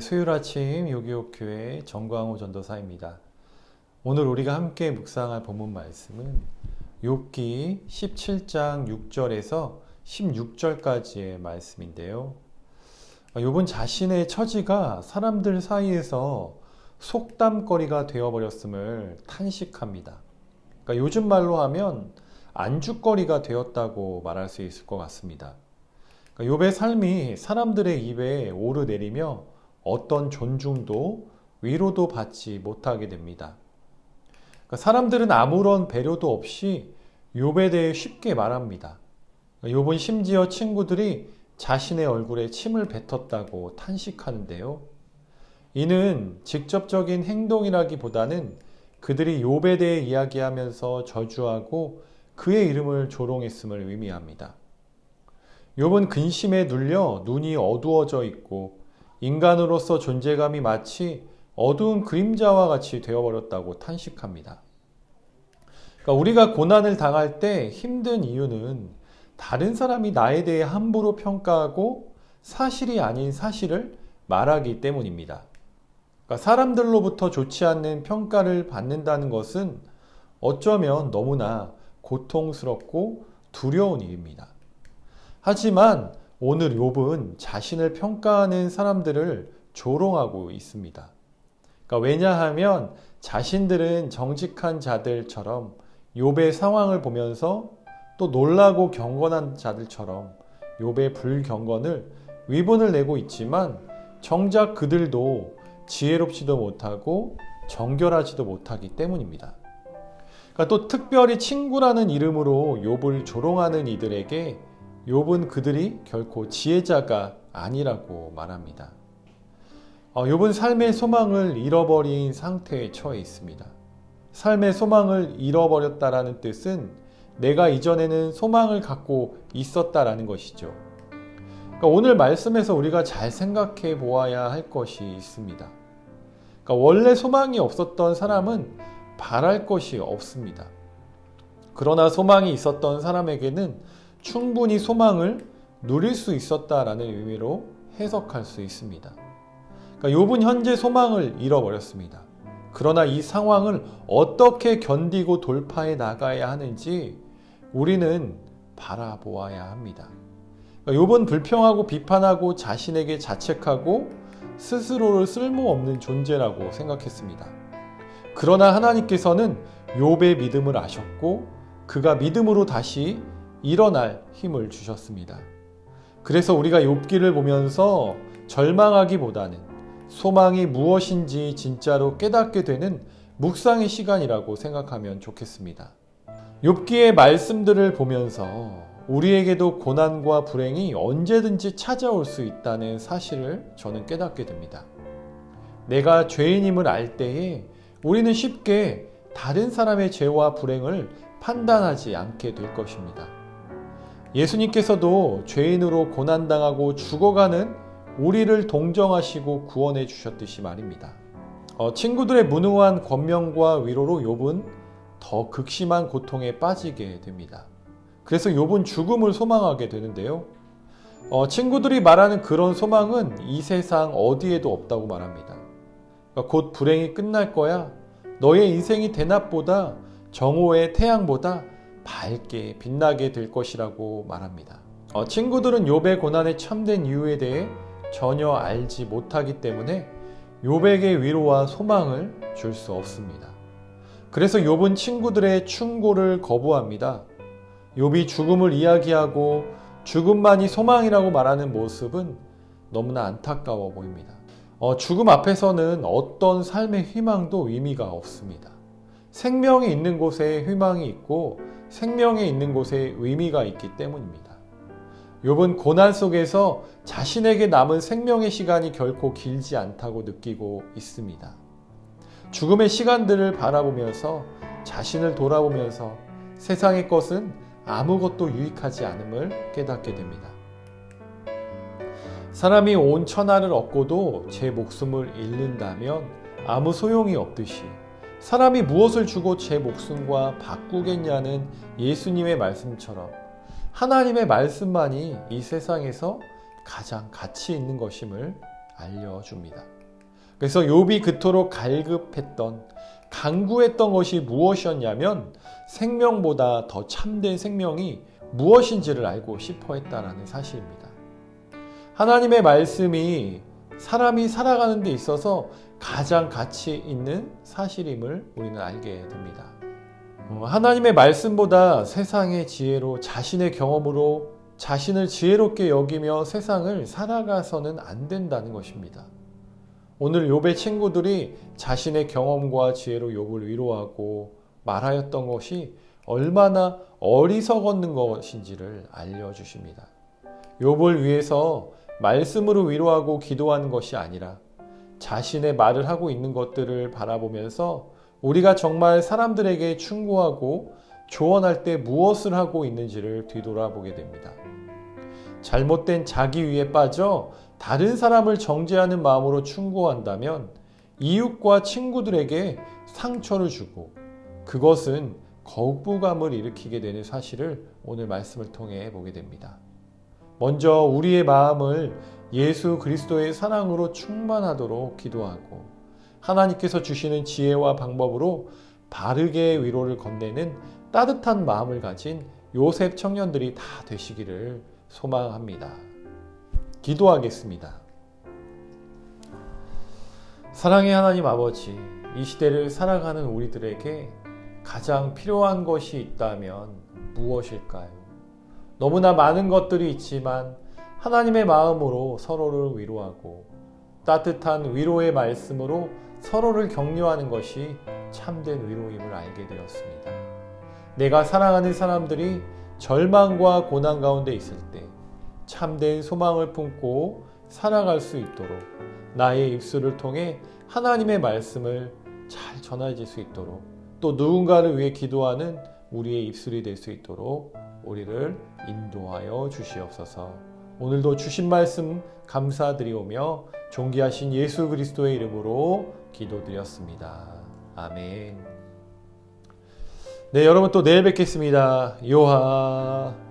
수요일 아침 요기요교회 정광호 전도사입니다. 오늘 우리가 함께 묵상할 본문 말씀은 욥기 17장 6절에서 16절까지의 말씀인데요. 욥은 자신의 처지가 사람들 사이에서 속담거리가 되어버렸음을 탄식합니다. 그러니까 요즘 말로 하면 안주거리가 되었다고 말할 수 있을 것 같습니다. 욥의 삶이 사람들의 입에 오르내리며 어떤 존중도 위로도 받지 못하게 됩니다. 사람들은 아무런 배려도 없이 욥에 대해 쉽게 말합니다. 욥은 심지어 친구들이 자신의 얼굴에 침을 뱉었다고 탄식하는데요. 이는 직접적인 행동이라기보다는 그들이 욥에 대해 이야기하면서 저주하고 그의 이름을 조롱했음을 의미합니다. 욥은 근심에 눌려 눈이 어두워져 있고 인간으로서 존재감이 마치 어두운 그림자와 같이 되어버렸다고 탄식합니다. 그러니까 우리가 고난을 당할 때 힘든 이유는 다른 사람이 나에 대해 함부로 평가하고 사실이 아닌 사실을 말하기 때문입니다. 그러니까 사람들로부터 좋지 않는 평가를 받는다는 것은 어쩌면 너무나 고통스럽고 두려운 일입니다. 하지만 오늘 욥은 자신을 평가하는 사람들을 조롱하고 있습니다. 그러니까 왜냐하면 자신들은 정직한 자들처럼 욥의 상황을 보면서 또 놀라고 경건한 자들처럼 욥의 불경건을 위분을 내고 있지만 정작 그들도 지혜롭지도 못하고 정결하지도 못하기 때문입니다. 그러니까 또 특별히 친구라는 이름으로 욥을 조롱하는 이들에게 욥은 그들이 결코 지혜자가 아니라고 말합니다. 욥은 삶의 소망을 잃어버린 상태에 처해 있습니다. 삶의 소망을 잃어버렸다라는 뜻은 내가 이전에는 소망을 갖고 있었다라는 것이죠. 그러니까 오늘 말씀에서 우리가 잘 생각해 보아야 할 것이 있습니다. 그러니까 원래 소망이 없었던 사람은 바랄 것이 없습니다. 그러나 소망이 있었던 사람에게는 충분히 소망을 누릴 수 있었다라는 의미로 해석할 수 있습니다. 그러니까 욥은 현재 소망을 잃어버렸습니다. 그러나 이 상황을 어떻게 견디고 돌파해 나가야 하는지 우리는 바라보아야 합니다. 그러니까 욥은 불평하고 비판하고 자신에게 자책하고 스스로를 쓸모없는 존재라고 생각했습니다. 그러나 하나님께서는 욥의 믿음을 아셨고 그가 믿음으로 다시 일어날 힘을 주셨습니다. 그래서 우리가 욥기를 보면서 절망하기보다는 소망이 무엇인지 진짜로 깨닫게 되는 묵상의 시간이라고 생각하면 좋겠습니다. 욥기의 말씀들을 보면서 우리에게도 고난과 불행이 언제든지 찾아올 수 있다는 사실을 저는 깨닫게 됩니다. 내가 죄인임을 알 때에 우리는 쉽게 다른 사람의 죄와 불행을 판단하지 않게 될 것입니다. 예수님께서도 죄인으로 고난당하고 죽어가는 우리를 동정하시고 구원해 주셨듯이 말입니다. 친구들의 문우한 권명과 위로로 욥은 더 극심한 고통에 빠지게 됩니다. 그래서 욥은 죽음을 소망하게 되는데요. 친구들이 말하는 그런 소망은 이 세상 어디에도 없다고 말합니다. 곧 불행이 끝날 거야. 너의 인생이 대낮보다 정오의 태양보다 밝게 빛나게 될 것이라고 말합니다. 친구들은 욥의 고난에 참된 이유에 대해 전혀 알지 못하기 때문에 욥에게 위로와 소망을 줄 수 없습니다. 그래서 욥은 친구들의 충고를 거부합니다. 욥이 죽음을 이야기하고 죽음만이 소망이라고 말하는 모습은 너무나 안타까워 보입니다. 죽음 앞에서는 어떤 삶의 희망도 의미가 없습니다. 생명이 있는 곳에 희망이 있고 생명에 있는 곳에 의미가 있기 때문입니다. 욥은 고난 속에서 자신에게 남은 생명의 시간이 결코 길지 않다고 느끼고 있습니다. 죽음의 시간들을 바라보면서 자신을 돌아보면서 세상의 것은 아무것도 유익하지 않음을 깨닫게 됩니다. 사람이 온 천하를 얻고도 제 목숨을 잃는다면 아무 소용이 없듯이 사람이 무엇을 주고 제 목숨과 바꾸겠냐는 예수님의 말씀처럼 하나님의 말씀만이 이 세상에서 가장 가치 있는 것임을 알려줍니다. 그래서 욥이 그토록 갈급했던, 간구했던 것이 무엇이었냐면 생명보다 더 참된 생명이 무엇인지를 알고 싶어 했다라는 사실입니다. 하나님의 말씀이 사람이 살아가는 데 있어서 가장 가치 있는 사실임을 우리는 알게 됩니다. 하나님의 말씀보다 세상의 지혜로, 자신의 경험으로 자신을 지혜롭게 여기며 세상을 살아가서는 안 된다는 것입니다. 오늘 욥의 친구들이 자신의 경험과 지혜로 욥을 위로하고 말하였던 것이 얼마나 어리석었는 것인지를 알려주십니다. 욥을 위해서 말씀으로 위로하고 기도하는 것이 아니라 자신의 말을 하고 있는 것들을 바라보면서 우리가 정말 사람들에게 충고하고 조언할 때 무엇을 하고 있는지를 뒤돌아보게 됩니다. 잘못된 자기 위에 빠져 다른 사람을 정죄하는 마음으로 충고한다면 이웃과 친구들에게 상처를 주고 그것은 거부감을 일으키게 되는 사실을 오늘 말씀을 통해 보게 됩니다. 먼저 우리의 마음을 예수 그리스도의 사랑으로 충만하도록 기도하고 하나님께서 주시는 지혜와 방법으로 바르게 위로를 건네는 따뜻한 마음을 가진 요셉 청년들이 다 되시기를 소망합니다. 기도하겠습니다. 사랑의 하나님 아버지, 이 시대를 살아가는 우리들에게 가장 필요한 것이 있다면 무엇일까요? 너무나 많은 것들이 있지만 하나님의 마음으로 서로를 위로하고 따뜻한 위로의 말씀으로 서로를 격려하는 것이 참된 위로임을 알게 되었습니다. 내가 사랑하는 사람들이 절망과 고난 가운데 있을 때 참된 소망을 품고 살아갈 수 있도록 나의 입술을 통해 하나님의 말씀을 잘 전해질 수 있도록 또 누군가를 위해 기도하는 우리의 입술이 될 수 있도록 우리를 인도하여 주시옵소서. 오늘도 주신 말씀 감사드리오며 존귀하신 예수 그리스도의 이름으로 기도드렸습니다. 아멘. 네, 여러분 또 내일 뵙겠습니다. 요하.